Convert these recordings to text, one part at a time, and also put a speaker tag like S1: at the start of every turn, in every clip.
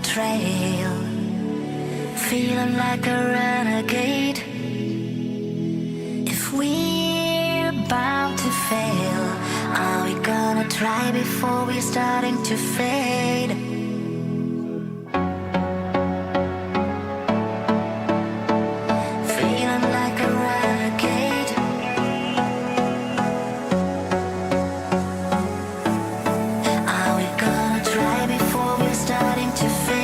S1: trail, feeling like a renegade. If we're about to fail, are we gonna try before we're starting to fade? Feeling like a renegade. Are we gonna try before we're starting to fade?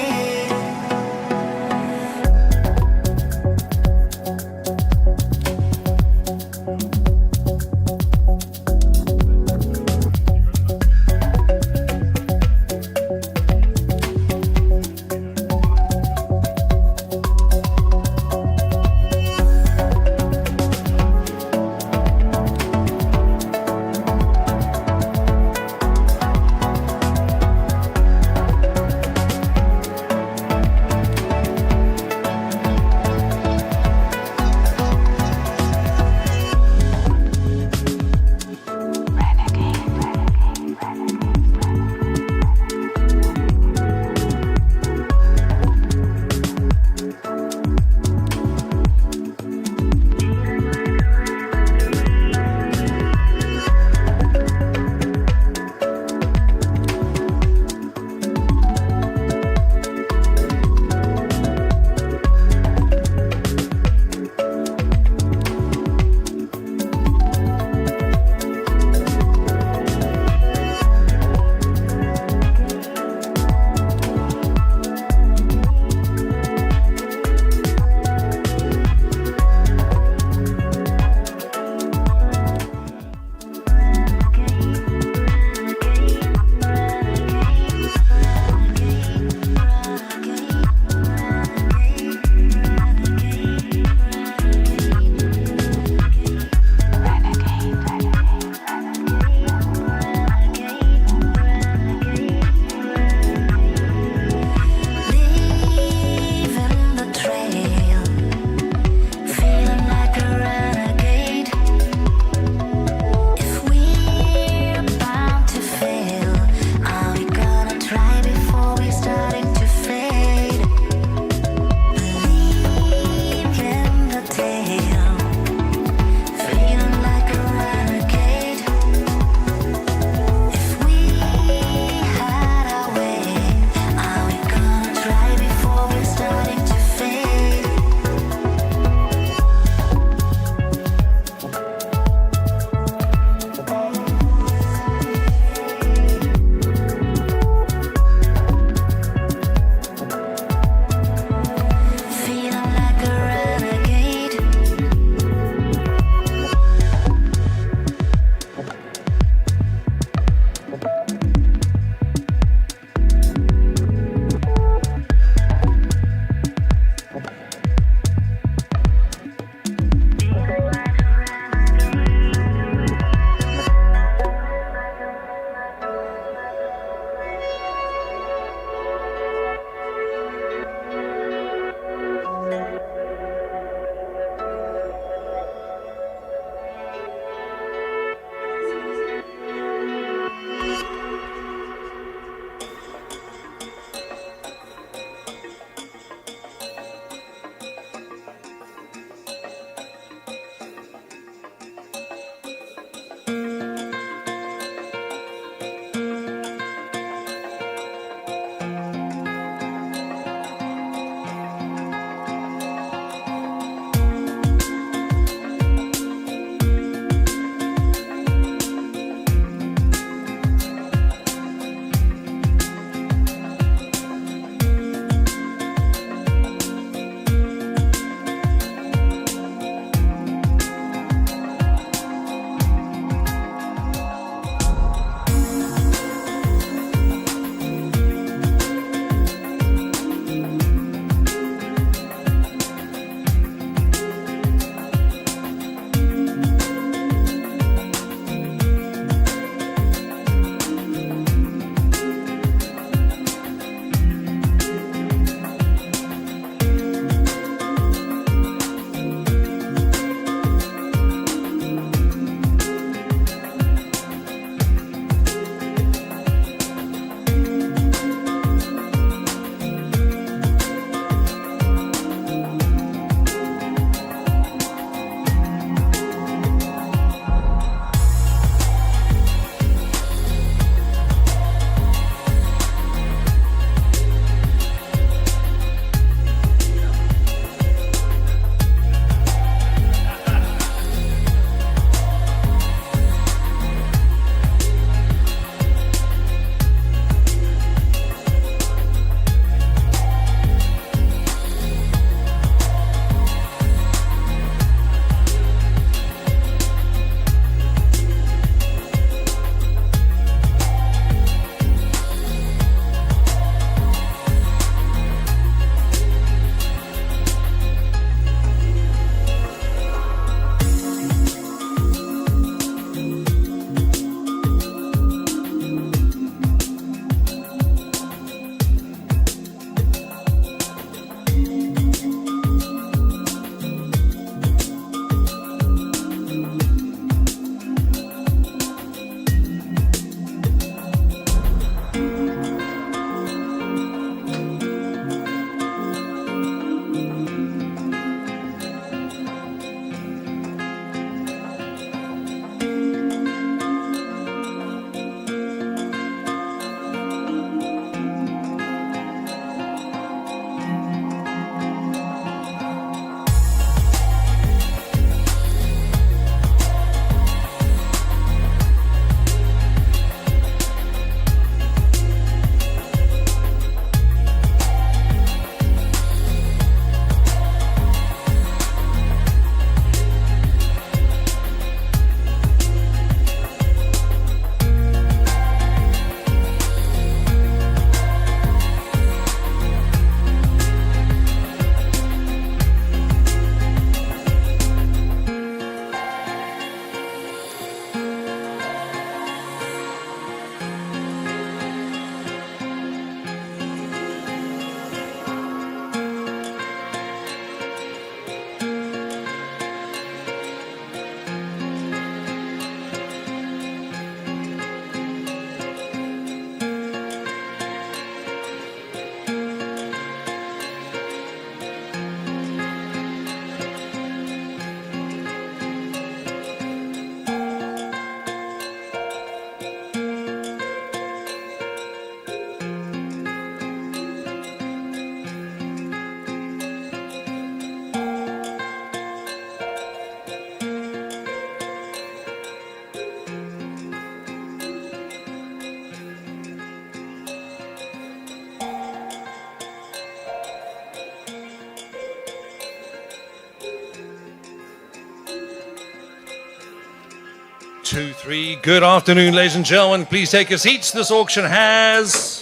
S2: 2, 3. Good afternoon, ladies and gentlemen. Please take your seats. This auction has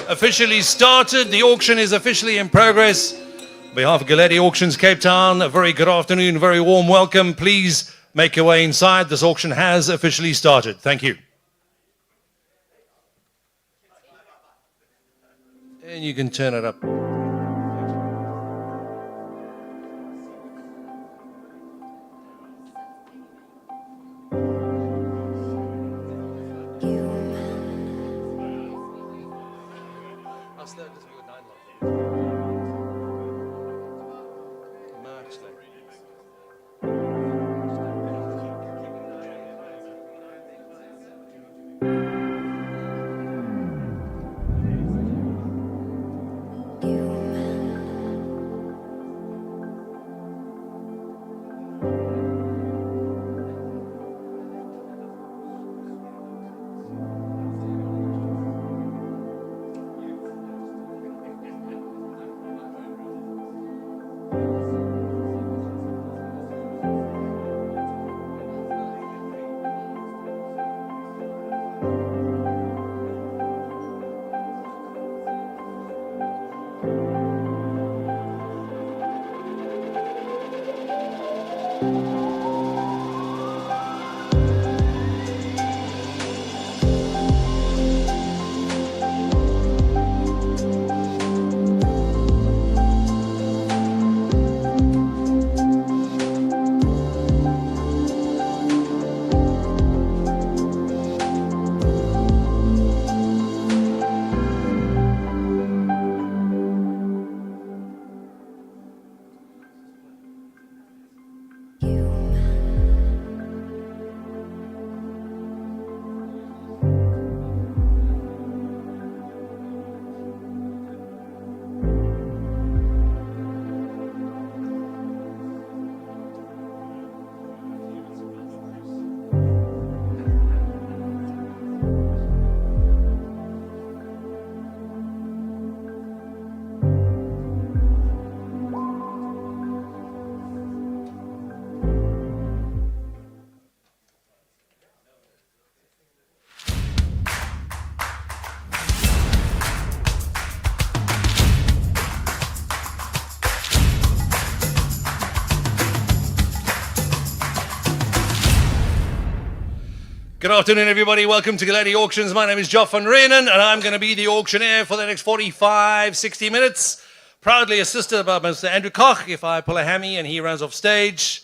S2: officially started. The auction is officially in progress. On behalf of Galetti Auctions Cape Town, a very good afternoon, very warm welcome. Please make your way inside. This auction has officially started. Thank you. And you can turn it up. Good afternoon, everybody. Welcome to Galetti Auctions. My name is Joff van Reenen, and I'm going to be the auctioneer for the next 45, 60 minutes. Proudly assisted by Mr. Andrew Koch, if I pull a hammy and he runs off stage.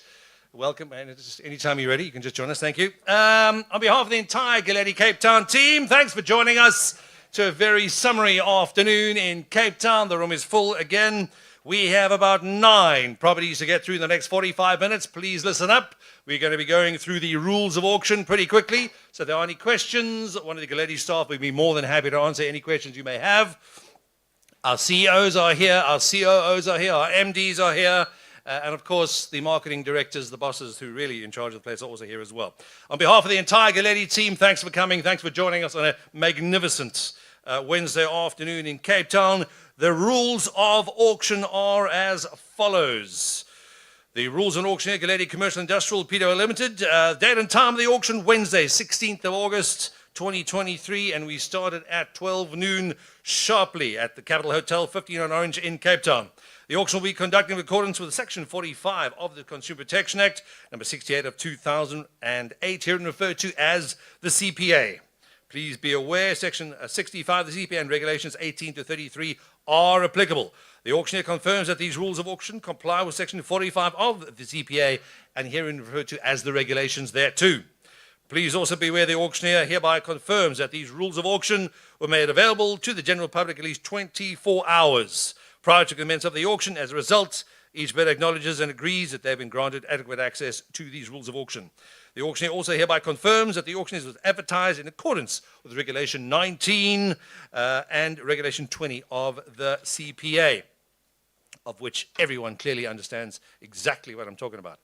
S2: Welcome, and anytime you're ready, you can just join us. Thank you. On behalf of the entire Galetti Cape Town team, thanks for joining us to a very summery afternoon in Cape Town. The room is full again. We have about 9 properties to get through in the next 45 minutes. Please listen up. We're going to be going through the rules of auction pretty quickly. So if there are any questions, one of the Galetti staff will be more than happy to answer any questions you may have. Our CEOs are here, our COOs are here, our MDs are here, and of course the marketing directors, the bosses who are really in charge of the place are also here as well. On behalf of the entire Galetti team, thanks for coming, thanks for joining us on a magnificent Wednesday afternoon in Cape Town. The rules of auction are as follows. The rules on auction here, Galetti Commercial Industrial Pto Limited. Date and time of the auction, Wednesday, 16th of August, 2023, and we started at 12 noon sharply at the Capital Hotel, 15 on Orange in Cape Town. The auction will be conducted in accordance with Section 45 of the Consumer Protection Act, number 68 of 2008, herein referred to as the CPA. Please be aware, Section 65 of the CPA and Regulations 18 to 33 are applicable. The auctioneer confirms that these rules of auction comply with Section 45 of the CPA and herein referred to as the regulations thereto. Please also be aware the auctioneer hereby confirms that these rules of auction were made available to the general public at least 24 hours prior to commence of the auction. As a result, each bidder acknowledges and agrees that they have been granted adequate access to these rules of auction. The auctioneer also hereby confirms that the auction is advertised in accordance with Regulation 19 and Regulation 20 of the CPA, of which everyone clearly understands exactly what I'm talking about.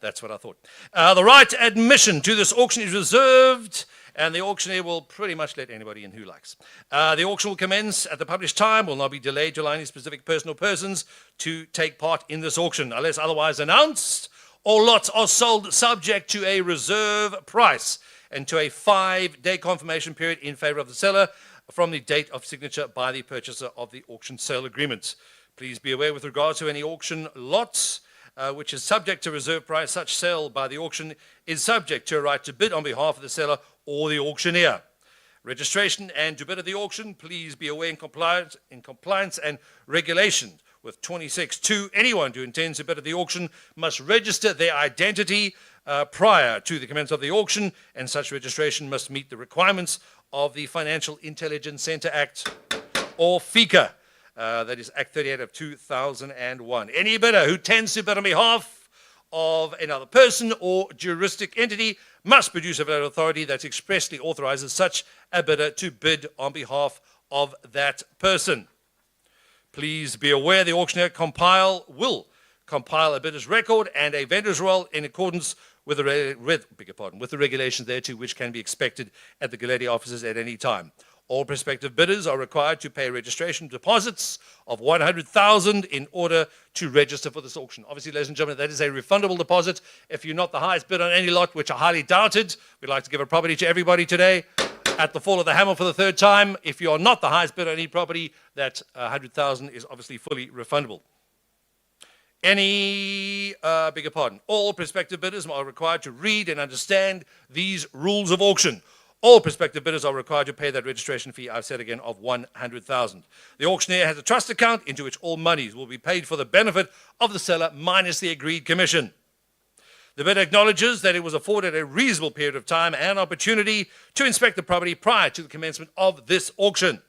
S2: That's what I thought. The right to admission to this auction is reserved, and the auctioneer will pretty much let anybody in who likes. The auction will commence at the published time, will not be delayed to allow any specific person or persons to take part in this auction, unless otherwise announced. All lots are sold subject to a reserve price and to a 5-day confirmation period in favor of the seller from the date of signature by the purchaser of the auction sale agreement. Please be aware with regard to any auction lots which is subject to reserve price, such sale by the auction is subject to a right to bid on behalf of the seller or the auctioneer. Registration and to bid at the auction, please be aware in compliance and regulation with 26.2, anyone who intends to bid at the auction must register their identity prior to the commencement of the auction, and such registration must meet the requirements of the Financial Intelligence Center Act, or FICA, that is Act 38 of 2001. Any bidder who tends to bid on behalf of another person or juristic entity must produce a valid authority that expressly authorizes such a bidder to bid on behalf of that person. Please be aware the auctioneer will compile a bidder's record and a vendor's roll in accordance with the regulations thereto, which can be expected at the Galetti offices at any time. All prospective bidders are required to pay registration deposits of $100,000 in order to register for this auction. Obviously, ladies and gentlemen, that is a refundable deposit. If you're not the highest bid on any lot, which I highly doubted, we'd like to give a property to everybody today at the fall of the hammer for the third time. If you are not the highest bid on any property, that $100,000 is obviously fully refundable. All prospective bidders are required to read and understand these rules of auction. All prospective bidders are required to pay that registration fee, I've said again, of $100,000. The auctioneer has a trust account into which all monies will be paid for the benefit of the seller minus the agreed commission. The bidder acknowledges that it was afforded a reasonable period of time and opportunity to inspect the property prior to the commencement of this auction.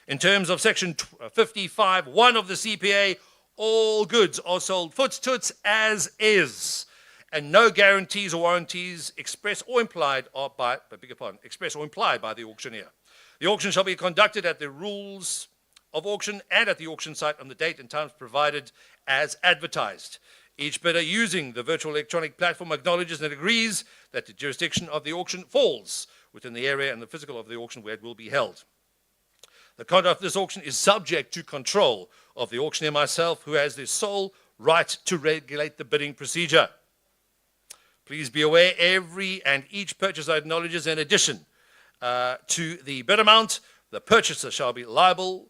S2: In terms of Section 55(1) of the CPA, all goods are sold foot-to-toots as is, and no guarantees or warranties expressed or implied by the auctioneer. The auction shall be conducted at the rules of auction and at the auction site on the date and times provided as advertised. Each bidder using the virtual electronic platform acknowledges and agrees that the jurisdiction of the auction falls within the area and the physical of the auction where it will be held. The conduct of this auction is subject to control of the auctioneer myself, who has the sole right to regulate the bidding procedure. Please be aware every and each purchaser acknowledges in addition to the bid amount, the purchaser shall be liable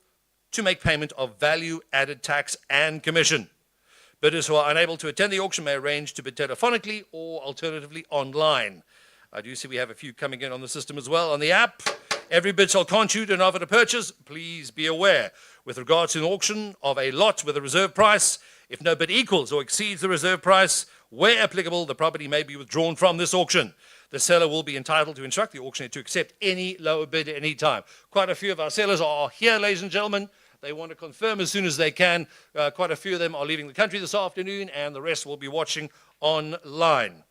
S2: to make payment of value-added tax and commission. Bidders who are unable to attend the auction may arrange to bid telephonically or alternatively online. I do see we have a few coming in on the system as well on the app. Every bid shall constitute an offer to purchase. Please be aware, with regards to an auction of a lot with a reserve price, if no bid equals or exceeds the reserve price, where applicable, the property may be withdrawn from this auction. The seller will be entitled to instruct the auctioneer to accept any lower bid at any time. Quite a few of our sellers are here, ladies and gentlemen. They want to confirm as soon as they can. Quite a few of them are leaving the country this afternoon, and the rest will be watching online.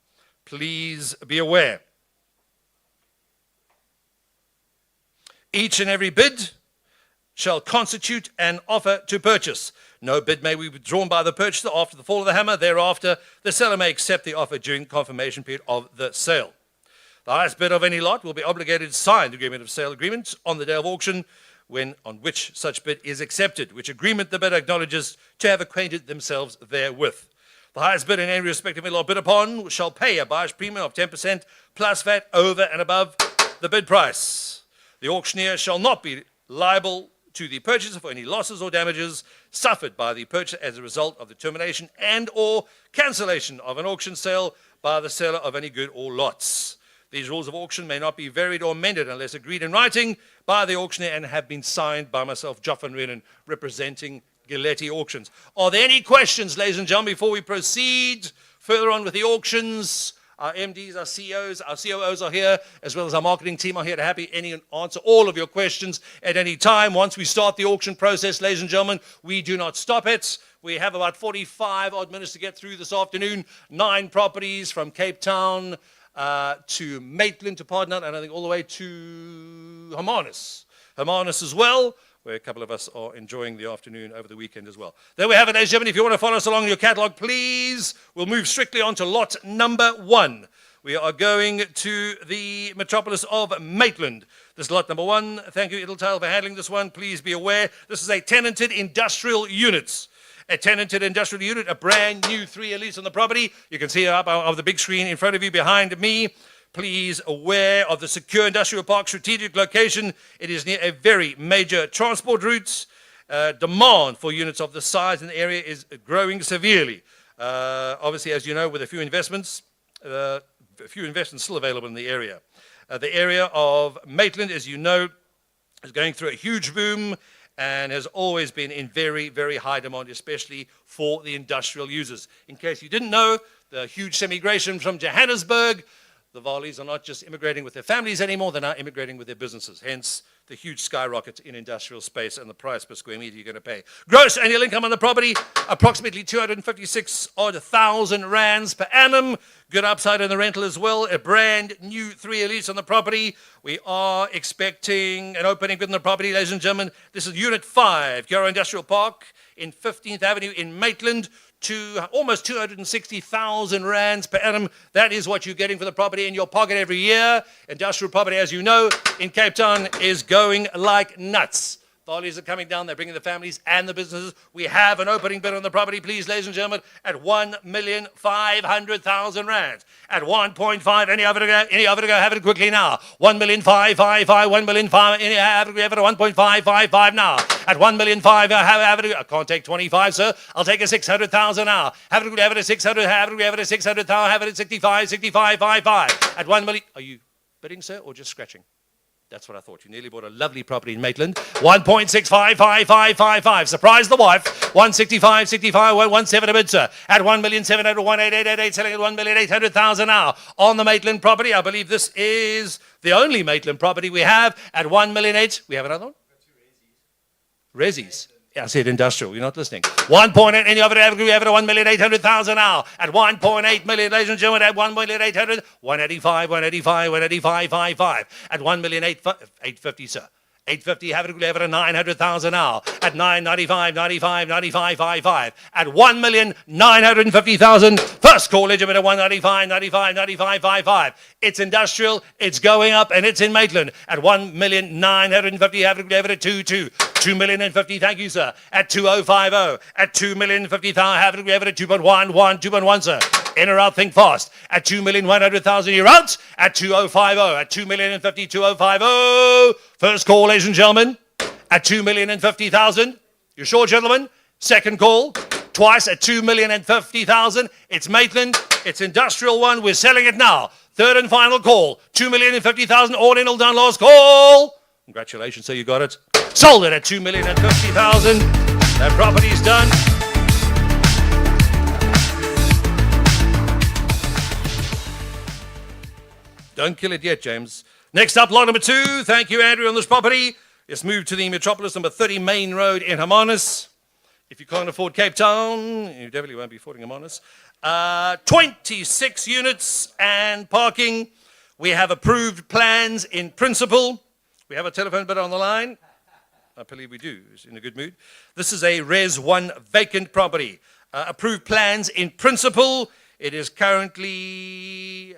S2: Please be aware. Each and every bid shall constitute an offer to purchase. No bid may be withdrawn by the purchaser after the fall of the hammer. Thereafter, the seller may accept the offer during the confirmation period of the sale. The highest bid of any lot will be obligated to sign the agreement of sale agreement on the day of auction on which such bid is accepted, which agreement the bidder acknowledges to have acquainted themselves therewith. The highest bid in any respective lot bid upon shall pay a buyer's premium of 10% plus VAT over and above the bid price. The auctioneer shall not be liable to the purchaser for any losses or damages suffered by the purchaser as a result of the termination and or cancellation of an auction sale by the seller of any good or lots. These rules of auction may not be varied or amended unless agreed in writing by the auctioneer and have been signed by myself, Joff van Renen, representing Galetti Auctions. Are there any questions, ladies and gentlemen, before we proceed further on with the auctions? Our MDs, our CEOs, our COOs are here, as well as our marketing team are here to answer all of your questions at any time. Once we start the auction process, ladies and gentlemen, we do not stop it. We have about 45 odd minutes to get through this afternoon. 9 properties from Cape Town to Maitland to Pardnut, and I think all the way to Hermanus. Hermanus as well, where a couple of us are enjoying the afternoon over the weekend as well. There we have it, ladies and gentlemen. If you want to follow us along in your catalogue, please. We'll move strictly on to lot number 1. We are going to the metropolis of Maitland. This is lot number 1. Thank you, Ideltail, for handling this one. Please be aware, this is a tenanted industrial unit. a tenanted industrial unit, a brand new 3-year lease on the property. You can see it up of the big screen in front of you behind me. Please aware of the secure industrial park strategic location. It is near a very major transport route. Demand for units of this size in the area is growing severely. Obviously, as you know, with a few investments still available in the area. The area of Maitland, as you know, is going through a huge boom and has always been in very, very high demand, especially for the industrial users. In case you didn't know, the huge immigration from Johannesburg, the Varleys are not just immigrating with their families anymore, they're now immigrating with their businesses. Hence, the huge skyrocket in industrial space and the price per square meter you're going to pay. Gross annual income on the property, approximately 256,000 rands per annum. Good upside in the rental as well. A brand new 3-year lease on the property. We are expecting an opening within the property, ladies and gentlemen. This is Unit 5, Garo Industrial Park in 15th Avenue in Maitland. To almost 260,000 rands per annum. That is what you're getting for the property in your pocket every year. Industrial property, as you know, in Cape Town is going like nuts. Varleys are coming down, they're bringing the families and the businesses. We have an opening bid on the property, please, ladies and gentlemen, at 1,500,000 rands. At 1.5, any other to go, have it quickly now. 1,555, 1,500,000, any have it at 1.555 now. At 1,500,000, have it, I can't take 25, sir. I'll take a 600,000 now. Have it at 600, have it at 600,000, have it at 65, 55, 55. At 1 million, are you bidding, sir, or just scratching? That's what I thought. You nearly bought a lovely property in Maitland. 1.655555. Surprise the wife. 165, 65, 117 a bid, sir. At 1,700,000, 18888, selling at 1,800,000 now. On the Maitland property, I believe this is the only Maitland property we have at 1,800,000. We have another one? Resis. Yeah, I said industrial. You're not listening. 1.8, any other avenue, we have it at 1,800,000 now. At 1.8 million, ladies and gentlemen, at 1,800,000, 185, 185, 185, 55. At 1,850, sir. 850, have it at 900,000 now. At 995, 95, 95, 55. At 1,950,000. First call legitimate at 195, 95, 95, 55. It's industrial, it's going up, and it's in Maitland. At 1,950,000, have it at 22. 2,050,000, thank you, sir. At 2,050. At 2,050,000, have it at 2.11, 2.1, sir. In or out, think fast. At 2,100,000, you're out. At 2,050. At 2,050,000, 2,050. First call, ladies and gentlemen. At 2,050,000. You sure, gentlemen? Second call. Twice at 2,050,000. It's Maitland. It's industrial one. We're selling it now. Third and final call. 2,050,000. All in, all done. Last call. Congratulations, sir. You got it. Sold it at 2,050,000. That property's done. Don't kill it yet, James. Next up, lot number 2. Thank you, Andrew, on this property. Let's move to the Metropolis number 30 Main Road in Hermanus. If you can't afford Cape Town, you definitely won't be affording Hermanus. 26 units and parking. We have approved plans in principle. We have a telephone bidder on the line. I believe we do. He's in a good mood. This is a Res 1 vacant property. Approved plans in principle. It is currently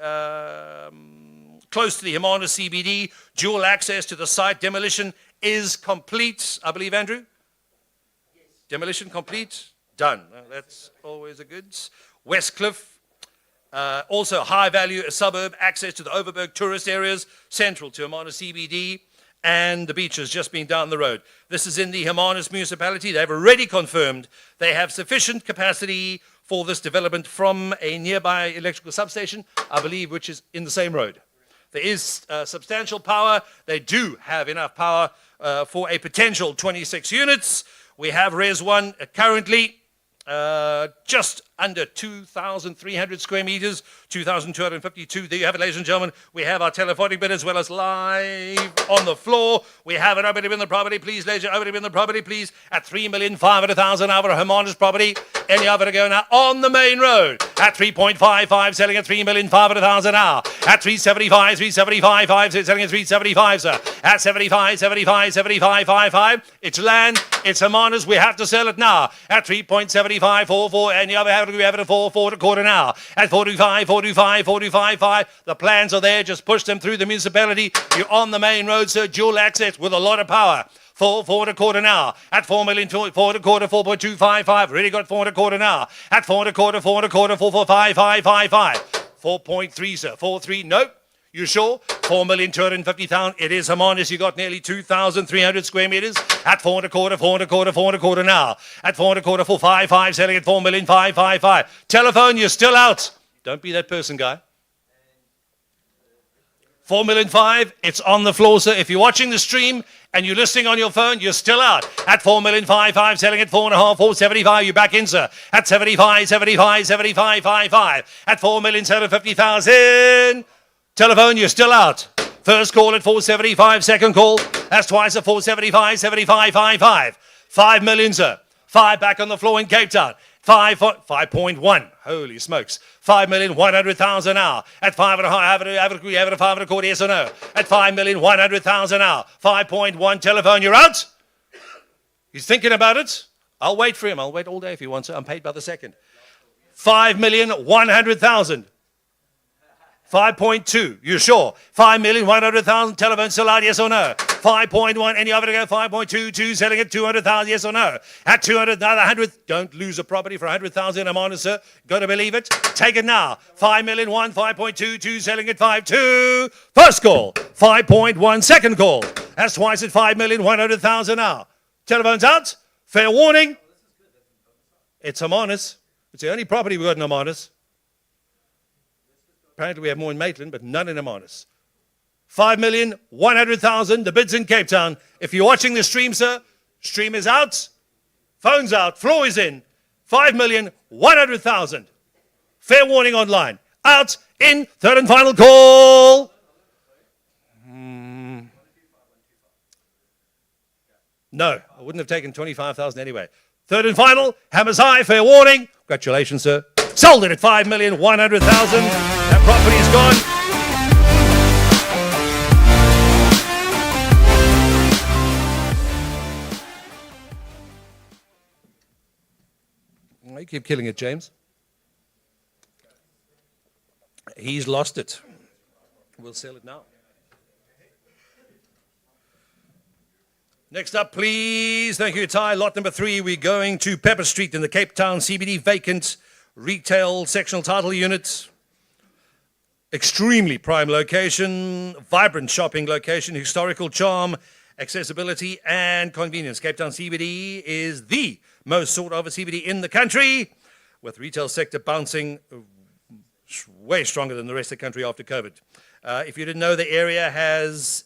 S2: close to the Hermanus CBD. Dual access to the site. Demolition is complete. I believe, Andrew? Yes. Demolition complete? Done. That's always a goods. Westcliff. Also high value, a suburb. Access to the Overberg tourist areas. Central to Hermanus CBD. And the beach has just been down the road. This is in the Hermanus municipality. They've already confirmed they have sufficient capacity for this development from a nearby electrical substation, I believe, which is in the same road. There is substantial power. They do have enough power for a potential 26 units. We have Res 1 currently just under 2,300 square meters, 2,252. There you have it, ladies and gentlemen. We have our telephonic bid as well as live on the floor. We have an opening in the property, please, ladies and gentlemen. Opening in the property, please, at 3,500,000 over a Hermanus property. Any other to go now on the main road at 3.55, selling at 3,500,000 now. At 375, 375, 5, selling at 375, sir. At 75, 75, 75, 55. It's land, it's Hermanus. We have to sell it now. At 3.75, 44. Any other we have it at 4 a quarter now. At 45, 45, 45, 5. The plans are there. Just push them through the municipality. You're on the main road, sir. Dual access with a lot of power. 4 and a quarter now. At 4 million, 4 and a quarter, 4.255. Really got 4 and a quarter now. At 4 and a quarter, 4 and a quarter, 4.4555. 4.3, sir. 4.3. Nope. You sure? 4,250,000. It is Hermanus. You got nearly 2,300 square meters at 4 and a quarter, 4 and a quarter, 4 and a quarter now. At 4 and a quarter, 4.55, selling at 4,555,000. Telephone, you're still out. Don't be that person, guy. 4,500,000. It's on the floor, sir. If you're watching the stream and you're listening on your phone, you're still out. At 4,555,000, selling at 4.5, 475. You're back in, sir. At 75, 75, 75, 55. At 4,750,000. Telephone, you're still out. First call at 475, second call. That's twice at 475, 75, 55. 5 million, sir. 5 back on the floor in Cape Town. 5.1. Holy smokes. 5,100,000 now. At 5.5, have it a 5 and a quarter, yes or no? At 5,100,000 now. 5.1, telephone, you're out? He's thinking about it. I'll wait for him. I'll wait all day if he wants it. I'm paid by the second. 5,100,000. 5.2, you sure? 5,100,000, telephone still out, yes or no? 5.1, any other to go? 5.22, selling at 200,000, yes or no? At 200, another 100, don't lose a property for 100,000, I'm honest, sir. Got to believe it. Take it now. 5,000,001, 5.22, selling at 5.2. First call, 5.1, second call. That's twice at 5,100,000 now. Telephone's out. Fair warning. It's Hermanus. It's the only property we've got in Hermanus. Apparently we have more in Maitland, but none in Hermanus. 5,100,000, the bid's in Cape Town. If you're watching the stream, sir, stream is out, phone's out, floor is in. 5,100,000. Fair warning online. Out, in, third and final call. No, I wouldn't have taken 25,000 anyway. Third and final, hammers high, fair warning. Congratulations, sir. Sold it at 5,100,000. That property is gone. Oh, you keep killing it, James. He's lost it. We'll sell it now. Next up, please. Thank you, Ty. Lot number 3. We're going to Pepper Street in the Cape Town CBD, vacant retail sectional title unit. Extremely prime location, vibrant shopping location, historical charm, accessibility, and convenience. Cape Town CBD is the most sought after CBD in the country, with retail sector bouncing way stronger than the rest of the country after COVID. If you didn't know, the area has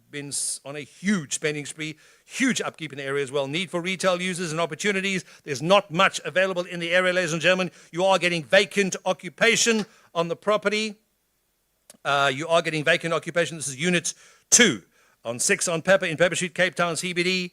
S2: been on a huge spending spree, huge upkeep in the area as well. Need for retail users and opportunities. There's not much available in the area, ladies and gentlemen. You are getting vacant occupation on the property. You are getting vacant occupation. This is Unit 2 on 6 on Pepper in Pepper Street, Cape Town, CBD.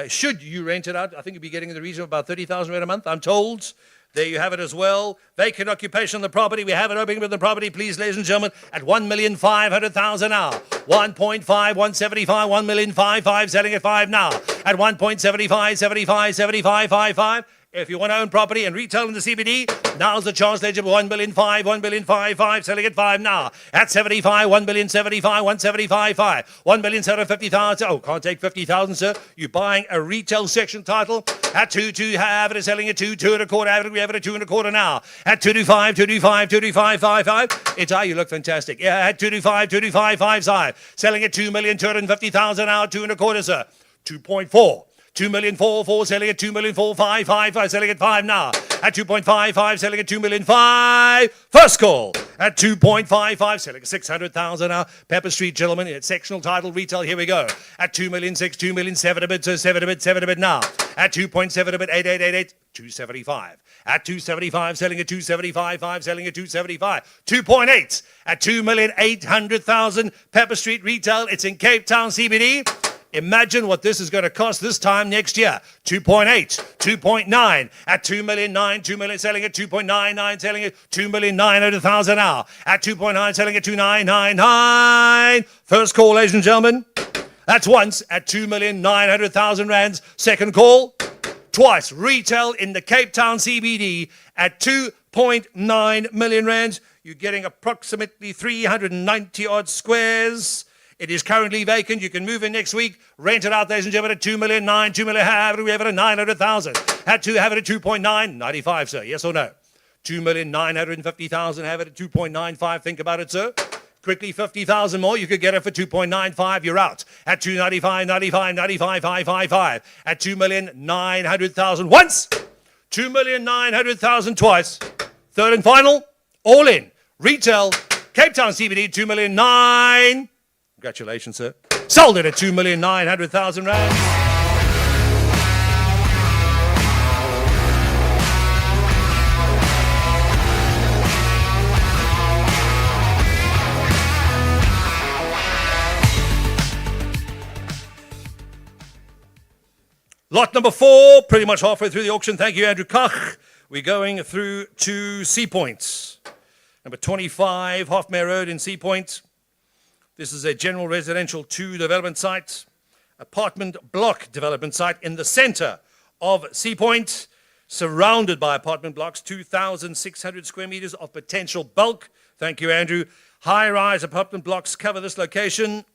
S2: Should you rent it out, I think you'll be getting in the region of about 30,000 rand a month, I'm told. There you have it as well. Vacant occupation on the property. We have it opening with the property, please, ladies and gentlemen, at 1,500,000 now. 1.5, 175, 1,555,000, selling at 5 now. At 1.75, 75, 75, 55. If you want to own property and retail in the CBD, now's the chance, ladies and gentlemen. 1,500,000, 1,555,000, selling at 5 now. At 75, 1,075,000, 175,500. 1,750,000. Oh, can't take 50,000, sir. You're buying a retail section title. At 2.2, have it, selling at 2, 2 and a quarter. Have it, we have it at 2 and a quarter now. At 225, 225, 225,55. It's how you look fantastic. Yeah, at 225, 225,55. Selling at 2,250,000 now. 2 and a quarter, sir. 2.4. 2,444,000, selling at 2,455,500, selling at 5 now. At 2.55, selling at 2,005,000. First call at 2.55, selling at 600,000 now. Pepper Street, gentlemen, it's sectional title retail. Here we go. At 2,600,000, 2,700,000 a bit, so 7 a bit, 7 a bit now. At 2.7 a bit, 8888, 275. At 275, selling at 275,500, selling at 275. 2.8 at 2,800,000. Pepper Street retail. It's in Cape Town CBD. Imagine what this is going to cost this time next year. 2.8, 2.9 at 2,900,000, 2 million, selling at 2.99, selling at 2,900,000 now. At 2.9, selling at 2,999. First call, ladies and gentlemen. That's once at 2,900,000 rands. Second call, twice. Retail in the Cape Town CBD at 2.9 million rands. You're getting approximately 390 odd squares. It is currently vacant. You can move in next week. Rent it out, ladies and gentlemen, at 2 million, 2 million. Have it, we have it at 900,000. Had to have it at 2.9, 95, sir. Yes or no? 2,950,000. Have it at 2.95. Think about it, sir. Quickly, 50,000 more. You could get it for 2.95. You're out at 295, 95, 95, 555. At 2,900,000 once. 2,900,000 twice. Third and final, all in. Retail, Cape Town CBD, 2,900,000. Congratulations, sir. Sold it at 2,900,000 rand. Lot number 4, pretty much halfway through the auction. Thank you, Andrew Koch. We're going through to Sea Point. Number 25, Hoffmeyer Road in Sea Point. This is a general residential 2 development site, apartment block development site in the center of Sea Point, surrounded by apartment blocks, 2,600 square meters of potential bulk. Thank you, Andrew. High-rise apartment blocks cover this location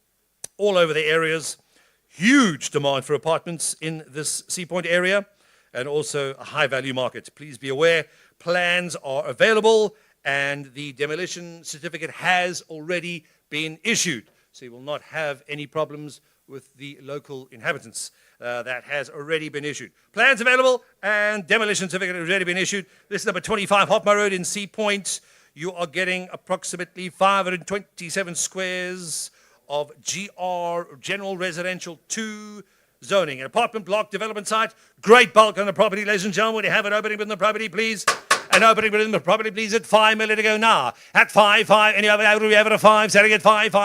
S2: all over the areas. Huge demand for apartments in this Sea Point area and also a high-value market. Please be aware, plans are available and the demolition certificate has already been issued. So you will not have any problems with the local inhabitants. That has already been issued. Plans available and demolition certificate has already been issued. This is number 25 Hoffmeyer Road in Sea Point. You are getting approximately 527 squares of GR, General Residential 2 zoning. An apartment block development site. Great bulk on the property, ladies and gentlemen. Would you have an opening within the property, please? An opening within the property, please, at 5 million to go now. At 5, any other, we have it at 5, selling at 5.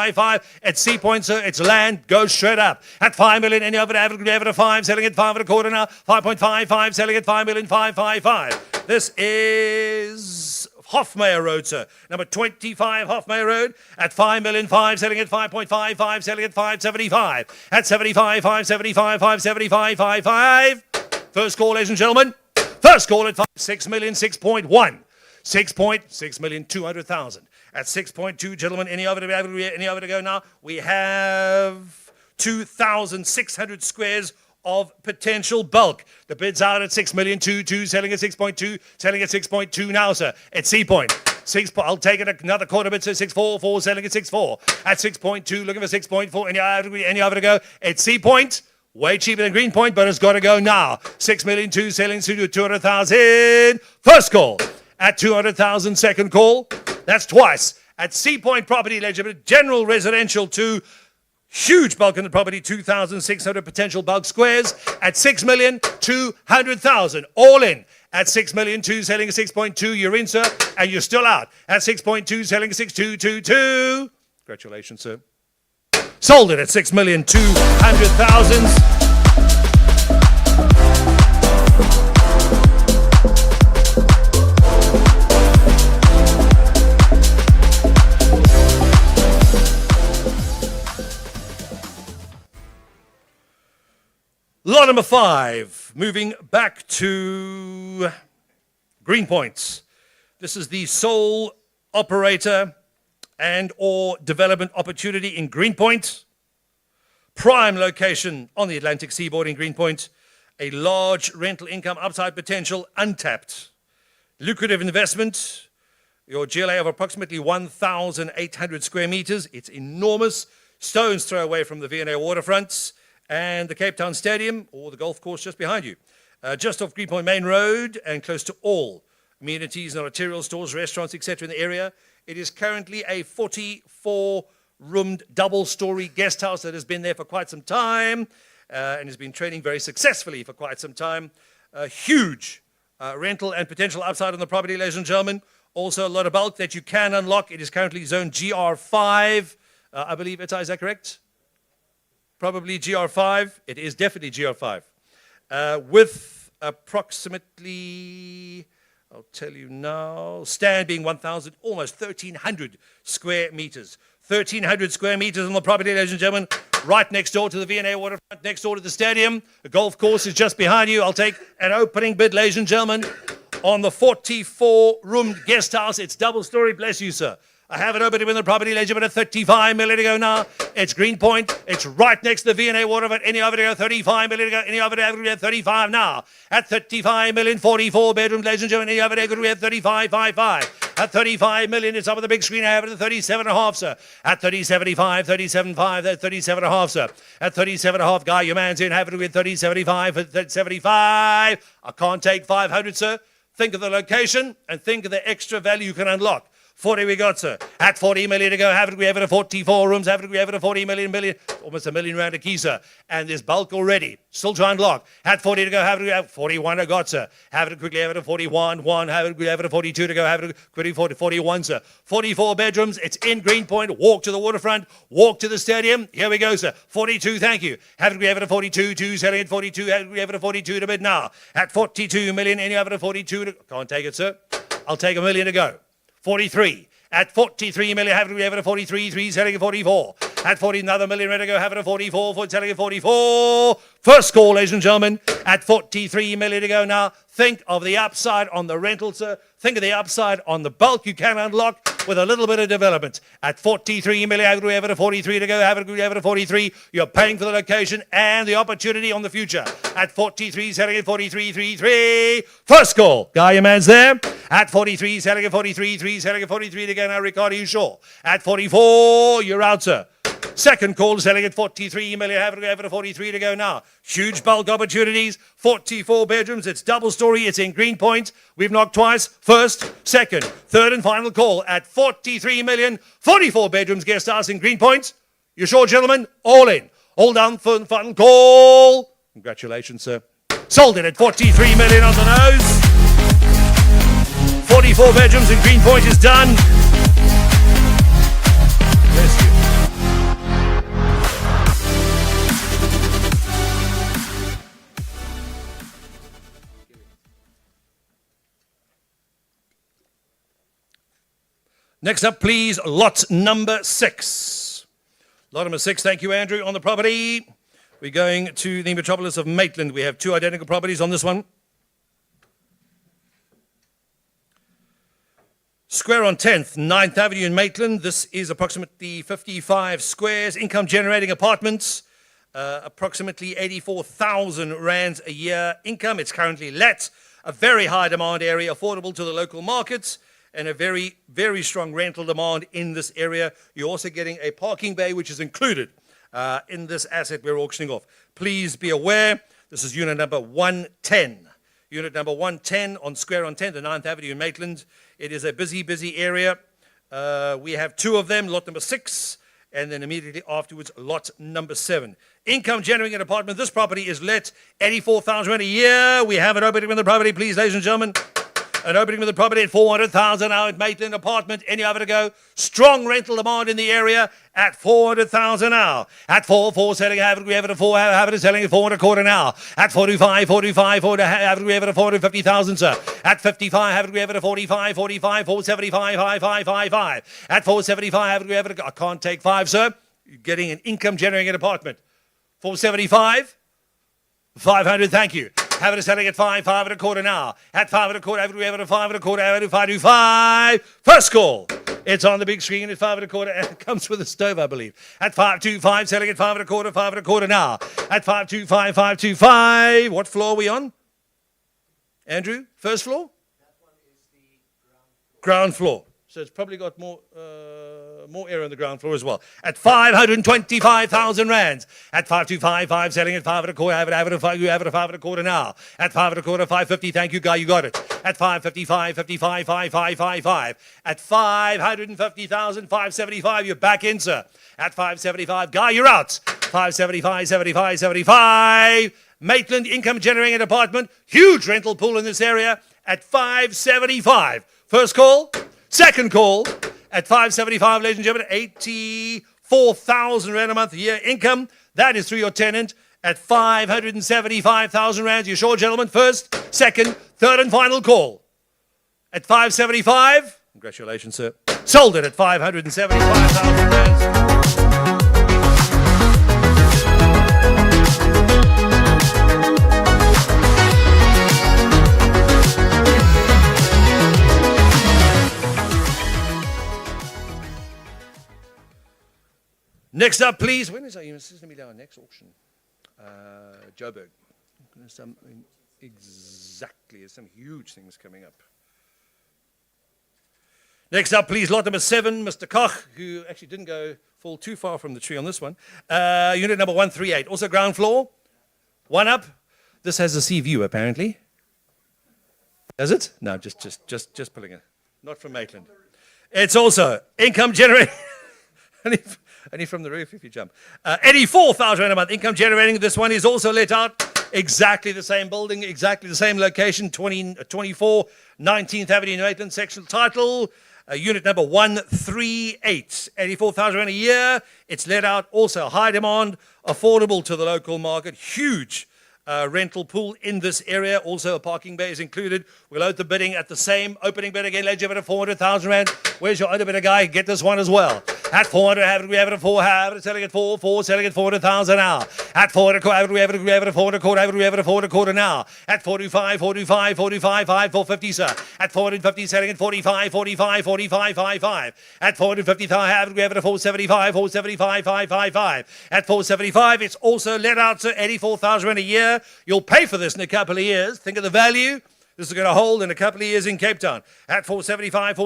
S2: At Sea Point, sir, it's land, go straight up. At 5 million, any other, we have it at 5, selling at 5 and a quarter now. 5.55, selling at 5 million, 555. This is Hoffmeyer Road, sir. Number 25 Hoffmeyer Road at 5 million, 5, selling at 5.55, selling at 575. At 75, 575, 575, 55. First call, ladies and gentlemen. First call at 6 million, 6.1. 6 million, 200,000. At 6.2, gentlemen, any other to go now? We have 2,600 squares of potential bulk. The bid's out at 6 million, 2, selling at 6.2, selling at 6.2 now, sir. At Sea Point. I'll take it another quarter bit, so 6.4, selling at 6.4. At 6.2, looking for 6.4. Any other to go? At Sea Point. Way cheaper than Greenpoint, but it's got to go now. 6 million, 2, selling to 200,000. First call at 200,000. Second call. That's twice. At Sea Point property, legitimate general residential 2. Huge bulk in the property, 2,600 potential bulk squares. At 6 million, 200,000. All in. At 6 million, 2, selling at 6.2. You're in, sir, and you're still out. At 6.2, selling at 6.222. Congratulations, sir. Sold it at 6,200,000. Lot number 5, moving back to Greenpoint. This is the sole operator and or development opportunity in Greenpoint. Prime location on the Atlantic seaboard in Greenpoint. A large rental income upside potential, untapped. Lucrative investment. Your GLA of approximately 1,800 square meters. It's enormous. Stone's throw away from the V&A waterfront and the Cape Town Stadium or the golf course just behind you. Just off Greenpoint Main Road and close to all amenities and arterial stores, restaurants, etc. in the area. It is currently a 44-roomed double-story guest house that has been there for quite some time and has been trading very successfully for quite some time. A huge rental and potential upside on the property, ladies and gentlemen. Also a lot of bulk that you can unlock. It is currently zone GR5. I believe, is that correct? Probably GR5. It is definitely GR5. With approximately, I'll tell you now, stand being 1,000, almost 1,300 square meters. 1,300 square meters on the property, ladies and gentlemen, right next door to the V&A waterfront, next door to the stadium. The golf course is just behind you. I'll take an opening bid, ladies and gentlemen, on the 44-room guest house. It's double-story, bless you, sir. I have it opening in the property, ladies and gentlemen, at 35 million to go now. It's Greenpoint. It's right next to the V&A Waterfront. Any of it to go, 35 million to go. Any of it to go, 35 now. At 35 million, 44 bedrooms, ladies and gentlemen. Any of it to go, 35.55. At 35 million, it's up on the big screen. I have it at 37.5, sir. At 37.5, 37.5, that's 37.5, sir. At 37.5, Guy, your man's in. Have it with 30.75, 75. I can't take 500, sir. Think of the location and think of the extra value you can unlock. 40 we got, sir. At 40 million to go. Have it, we have it at 44 rooms. Have it, we have it at 40 million. Almost $1 million rand a key, sir. And there's bulk already. Still try and lock. At 40 to go. Have it, we have 41 I got, sir. Have it quickly. Have it at 41. Have it, we have it at 42 to go. Have it quickly. 41, sir. 44 bedrooms. It's in Greenpoint. Walk to the waterfront. Walk to the stadium. Here we go, sir. 42, thank you. Have it, we have it at 42. Two selling at 42. Have it, we have it at 42 to bid now. At 42 million. Any of it at 42 to... Can't take it, sir. I'll take $1 million to go. 43. At 43 million, have it at 43, 3 selling at 44. At 40, another million ready to go, have it at 44, 4 selling at 44. First call, ladies and gentlemen, at 43 million to go now. Think of the upside on the rental, sir. Think of the upside on the bulk you can unlock with a little bit of development. At 43 million, have it at 43 to go, have it at 43. You're paying for the location and the opportunity on the future. At 43, selling at 43, 3, 3. First call. Guy, your man's there. At 43, selling at 43, 3, selling at 43 to go now. Ricardo, you sure? At 44, you're out, sir. Second call, selling at 43 million. Have it at 43 to go now. Huge bulk opportunities. 44 bedrooms. It's double story. It's in Greenpoint. We've knocked twice. First, second, third, and final call at 43 million. 44 bedrooms. Guest house in Greenpoint. You sure, gentlemen? All in. All done for the final call. Congratulations, sir. Sold it at 43 million on the nose. 44 bedrooms in Greenpoint is done. Bless you. Next up, please, lot number 6. Lot number 6, thank you, Andrew, on the property. We're going to the metropolis of Maitland. We have 2 identical properties on this one. Square on 10th, 9th Avenue in Maitland. This is approximately 55 squares, income-generating apartments, approximately 84,000 rands a year income. It's currently let, a very high demand area, affordable to the local markets, and a very, very strong rental demand in this area. You're also getting a parking bay, which is included in this asset we're auctioning off. Please be aware, this is unit number 110. Unit number 110 on Square on 10th, the 9th Avenue in Maitland. It is a busy, busy area. We have 2 of them, lot number 6, and then immediately afterwards, lot number 7. Income generating apartment. This property is let 84,000 rand a year. We have an opening in the property, please, ladies and gentlemen. An opening with the property at 400,000 now at Maitland apartment. Any other to go? Strong rental demand in the area at 400,000 now. At 4 selling, have it, we have it at 4, have it selling at 4.25 now. At 45, have it, we have it at 450,000, sir. At 55, have it, we have it at 45, 475, 5. At 475, have it, we have it, I can't take 5, sir. You're getting an income generating apartment. 475, 500, thank you. Have it selling at 5.25 now. At 5.25, have we have it at 5.25, have it 5.25. First call. It's on the big screen at 5.25. It comes with a stove, I believe. At 5.25, selling at 5.25 now. At 5.25, 5.25. What floor are we on? Andrew, first floor?
S3: That one is the
S2: ground floor. So it's probably got more area on the ground floor as well. At 525,000 rands. At 525, selling at 5.25. Have it at 5.25 now. At 5.25, 550. Thank you, Guy. You got it. At 555, 55, 5. At 550,000, 575. You're back in, sir. At 575, Guy, you're out. 575, 75. Maitland income generating apartment. Huge rental pool in this area. At 575. First call. Second call at 575, ladies and gentlemen, 84,000 rand a month a year income. That is through your tenant at 575,000 rands. You sure, gentlemen? First, second, third, and final call at 575. Congratulations, sir. Sold it at 575,000 rands. Next up, please. When is our next auction? Joburg. Exactly. There's some huge things coming up. Next up, please, lot number 7, Mr. Koch, who actually didn't fall too far from the tree on this one. Unit number 138, also ground floor. One up. This has a sea view, apparently. Does it? No, just pulling it. Not from Maitland. It's also income generating. only from the roof if you jump. 84,000 a month income generating. This one is also let out. Exactly the same building, exactly the same location. 24 19th Avenue, Maitland, sectional title. Unit number 138, 84,000 a year. It's let out, also high demand, affordable to the local market, huge rental pool in this area. Also a parking bay is included. We'll load the bidding at the same opening bid again. Let's give it a 400,000 rand. Where's your other bidder guy? Get this one as well. At 400, we have it at 4, have it selling at 4, selling at 400,000 now. At 400, we have it at 400, we have it at 400 now. At 45, 5, 450, sir. At 450, selling at 45, 55. At 450,000, we have it at 475, 555. At 475, it's also let out, sir, 84,000 a year. You'll pay for this in a couple of years. Think of the value. This is going to hold in a couple of years in Cape Town. At 475,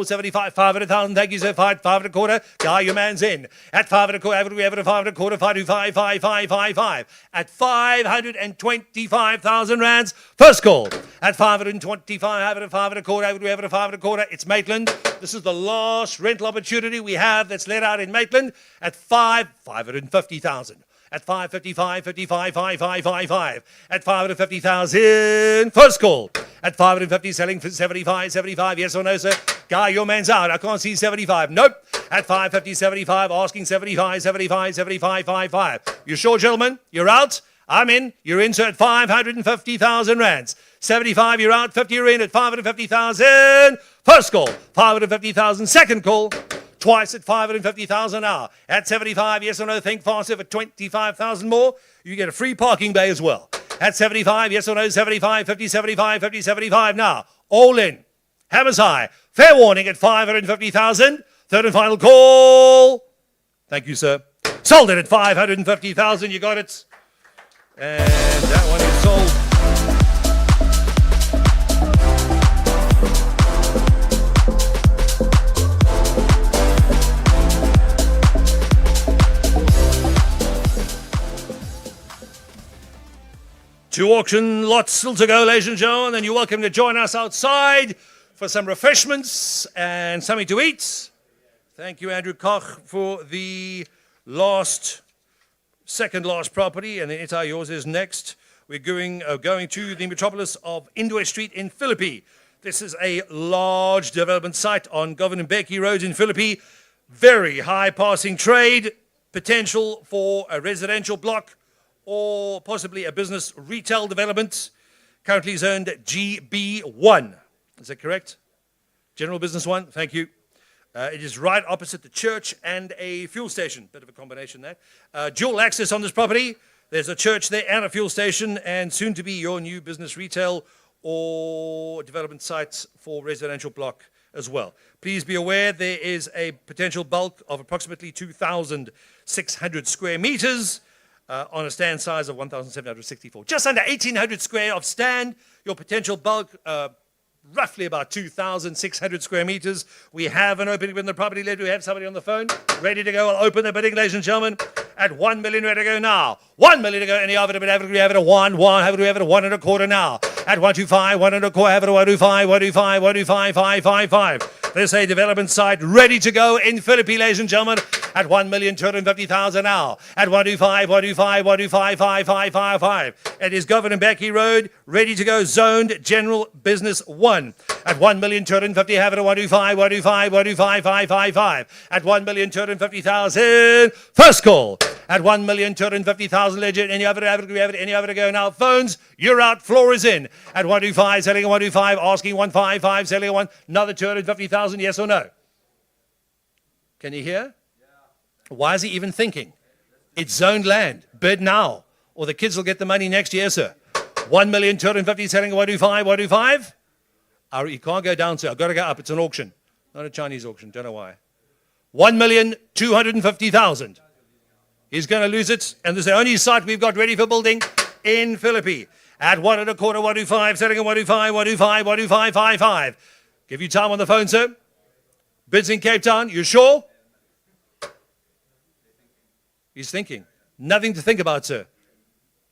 S2: 500,000. Thank you, sir. 5 and a quarter. Guy, your man's in. At 5 and a quarter, we have it at 5 and a quarter. 525. At 525,000 rands. First call. At 525, have it at 5 and a quarter. We have it at 5 and a quarter. It's Maitland. This is the last rental opportunity we have that's let out in Maitland. At 550,000. At 555, 555. At 550,000, first call. At 550, selling for 75, yes or no, sir? Guy, your man's out. I can't see 75. Nope. At 550, 75, asking 75. You sure, gentlemen? You're out? I'm in. You're in, sir, at 550,000 rands. 75, you're out. 50, you're in at 550,000. First call, 550,000. Second call. Twice at 550,000 now. At 75, yes or no, think faster for 25,000 more. You get a free parking bay as well. At 75, yes or no, 75, 50, 75 now. All in. Hammers high. Fair warning at 550,000. Third and final call. Thank you, sir. Sold it at 550,000. You got it. And that one is sold. 2 auction lots still to go, ladies and gentlemen, and you're welcome to join us outside for some refreshments and something to eat. Thank you, Andrew Koch, for the second last property, and then Ita, yours is next. We're going to the metropolis of Indway Street in Philippi. This is a large development site on Governor Mbeki Road in Philippi. Very high passing trade, potential for a residential block, or possibly a business retail development, currently zoned GB1. Is that correct? General Business 1, thank you. It is right opposite the church and a fuel station. Bit of a combination there. Dual access on this property. There's a church there and a fuel station, and soon to be your new business retail or development sites for residential block as well. Please be aware there is a potential bulk of approximately 2,600 square meters. On a stand size of 1,764. Just under 1,800 square of stand. Your potential bulk, roughly about 2,600 square meters. We have an opening in the property. Let we have somebody on the phone ready to go. I'll open the bidding, ladies and gentlemen, at 1 million ready to go now. 1 million to go. Any of it, but have it at 1, have it at 1 and a quarter now. At 125, 1 and a quarter, have it at 125, 5. There's a development site ready to go in Philippi, ladies and gentlemen, at 1,250,000 now. At 125, 5. It is Governor Mbeki Road, ready to go, zoned General Business 1. At 1,250,000, have it at 125, 5. At 1,250,000, first call. At 1,250,000, legit. Any other to go now? Phones, you're out. Floor is in. At 125, selling at 125, asking 155, selling at 1. Another 250,000, yes or no? Can you hear? Why is he even thinking? It's zoned land. Bid now, or the kids will get the money next year, sir. 1,250,000, selling at 125. You can't go down, sir. I've got to go up. It's an auction, not a Chinese auction. Don't know why. 1,250,000. He's going to lose it. And this is the only site we've got ready for building in Philippi. At 1.25, 125, selling at 125, 125, 125, 55. Give you time on the phone, sir. Bids in Cape Town. You sure? He's thinking. Nothing to think about, sir.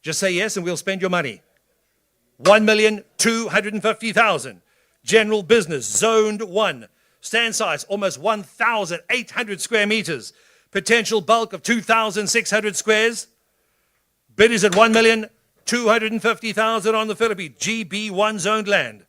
S2: Just say yes and we'll spend your money. 1,250,000. General business, zoned 1. Stand size, almost 1,800 square meters. Potential bulk of 2,600 squares. Bid is at 1,250,000 on the Philippines. GB1 zoned land.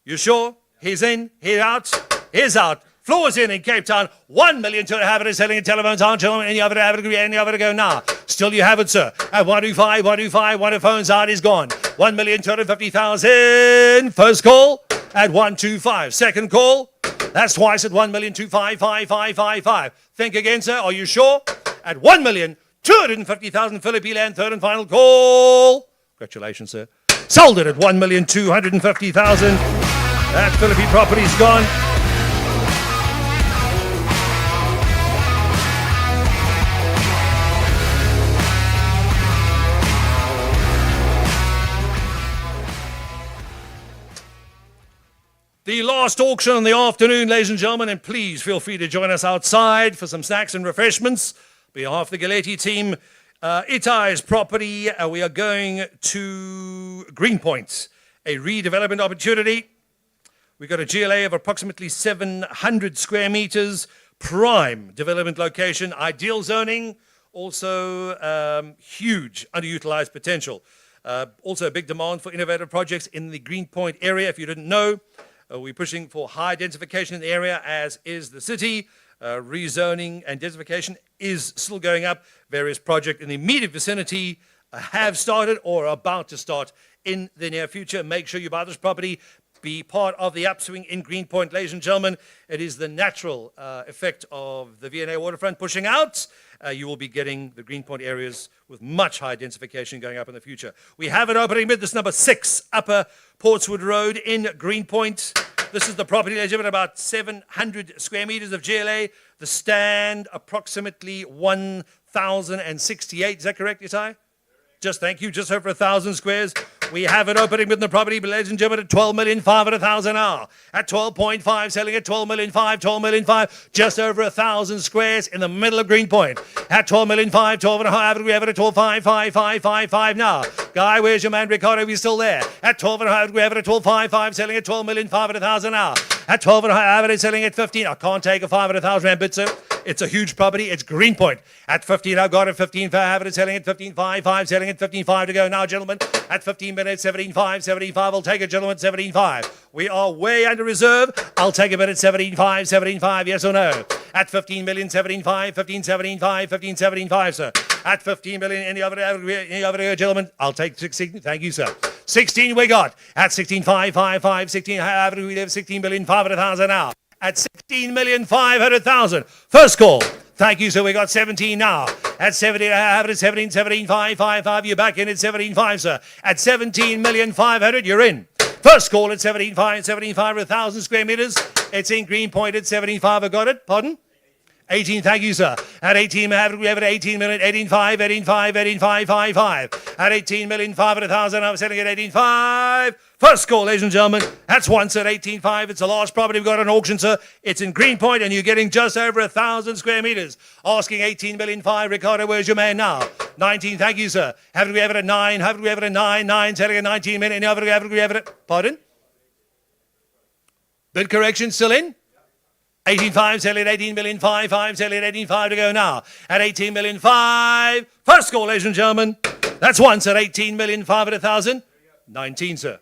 S2: You sure? He's in, he's out, he's out. Floors in Cape Town. 1 million to have it, selling telephones aren't gentlemen. Any other to have it, any other to go now. Still you have it, sir. At 125, 125, one of phones out is gone. 1,250,000. First call at 125. Second call. That's twice at 1,255,555. Think again, sir. Are you sure? At 1,250,000 Philippine land. Third and final call. Congratulations, sir. Sold it at 1,250,000. That Philippine property's gone. The last auction in the afternoon, ladies and gentlemen, and please feel free to join us outside for some snacks and refreshments. On behalf of the Galetti team, Itai's property, we are going to Greenpoint, a redevelopment opportunity. We've got a GLA of approximately 700 square meters, prime development location, ideal zoning, also huge underutilized potential. Also a big demand for innovative projects in the Greenpoint area, if you didn't know. We're pushing for high densification in the area, as is the city. Rezoning and densification is still going up. Various projects in the immediate vicinity have started or are about to start in the near future. Make sure you buy this property. Be part of the upswing in Greenpoint, ladies and gentlemen. It is the natural effect of the V&A waterfront pushing out. You will be getting the Greenpoint areas with much higher densification going up in the future. We have it opening bid. This number 6, Upper Portswood Road in Greenpoint. This is the property, ladies and gentlemen, about 700 square meters of GLA. The stand, approximately 1,068. Is that correct, Itai? Just thank you, just over 1,000 squares. We have it opening with the property, ladies and gentlemen, at 12,500,000 now. At 12.5, selling at 12,500,000, 12,500,000, just over 1,000 squares in the middle of Greenpoint. At 12,500,000, 12.5, we have it at 12,555 now. Guy, where's your man Ricardo? He's still there. At 12.5, we have it at 12.55, selling at 12,500,000 now. At 12.5, it's selling at 15. I can't take a 500,000 rand bid, sir. It's a huge property. It's Greenpoint. At 15, I've got it. 15 for have it. It's selling at 15.55. Selling at 15.5 to go now, gentlemen. At 15 minutes, 17.5. 17.5. I'll take it, gentlemen. 17.5. We are way under reserve. I'll take a bit at 17.5. 17.5. Yes or no? At 15 million, 17.5. 15, 17.5. 15, 17.5, sir. At 15 million, any other gentlemen? I'll take 16. Thank you, sir. 16 we got. At 16.555. 16. We have 16,500,000 now. At 16,500,000. First call. Thank you, sir. We got 17 now. At 17, I have it at 17, 17,555. You're back in at 17.5, sir. At 17,500,000, you're in. First call at 17.5, 17.5 with 1,000 square meters. It's in Greenpoint at 17.5. I got it. Pardon? 18, thank you, sir. At 18, we have it at 18 million, 18.5, 18.5, 18.555. At 18,500,000, I'm selling at 18.5. First call, ladies and gentlemen. That's once at 18.5. It's the last property we've got on auction, sir. It's in Greenpoint, and you're getting just over 1,000 square meters. Asking 18,500,000. Ricardo, where's your man now? 19, thank you, sir. Haven't we have it at 9? Haven't we have it at 9? 9, selling at 19 million. Haven't we have it at... Pardon? Bid correction still in? 18.5, selling at 18,500,000, selling at 18.5 to go now. At 18,500,000. First call, ladies and gentlemen. That's once at 18,500,000. 19, sir.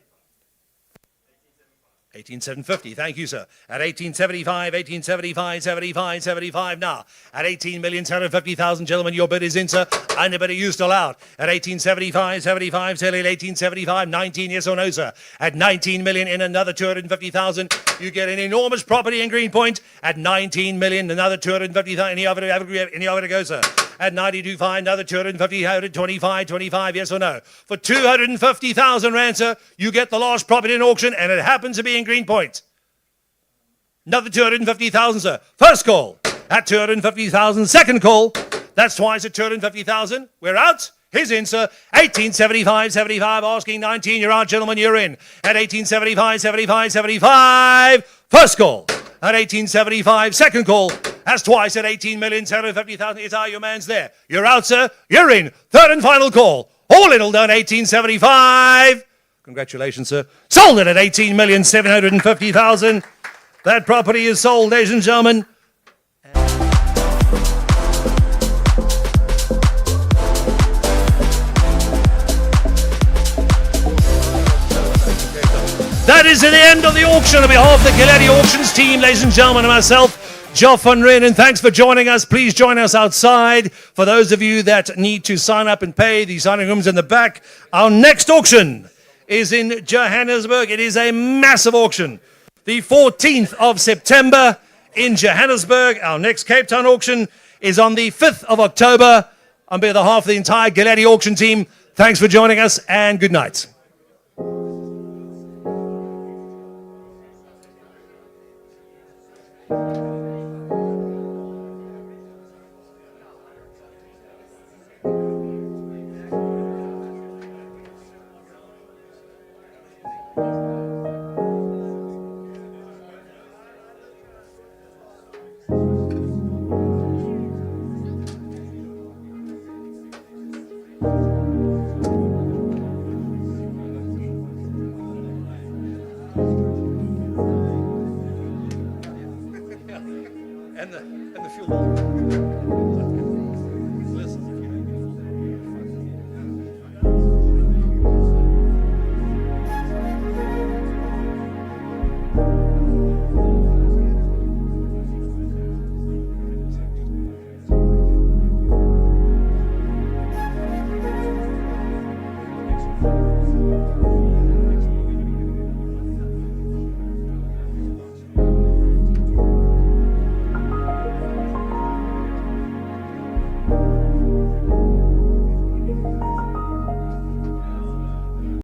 S2: 18,750, thank you, sir. At 18.75, 18.75, 75, 75 now. At 18,750,000, gentlemen, your bid is in, sir. Anybody you still out. At 18.75, 75, selling at 18.75, 19, yes or no, sir. At 19 million in another 250,000, you get an enormous property in Greenpoint. At 19 million, another 250,000, any other to go, sir. At 92.5, another 250, 25, yes or no. For 250,000 rand, sir, you get the last property in auction, and it happens to be in Greenpoint. Another 250,000, sir. First call. at 250,000. Second call, that's twice at 250,000. We're out. Here's in, sir. 1875.75, asking 19. You're out, gentlemen. You're in at 1875.75. First call at 1875. Second call. That's twice at 18,750,000. It's how your man's there. You're out, sir. You're in. Third and final call. All in all done, 1875. Congratulations, sir. Sold it at 18,750,000. That property is sold, ladies and gentlemen. That is the end of the auction. On behalf of the Galetti Auctions team, ladies and gentlemen, and myself, Joff van Ryn, and thanks for joining us. Please join us outside. For those of you that need to sign up and pay, the signing room's in the back. Our next auction is in Johannesburg. It is a massive auction. The 14th of September in Johannesburg. Our next Cape Town auction is on the 5th of October. On behalf of the entire Galetti Auction team, thanks for joining us and good night.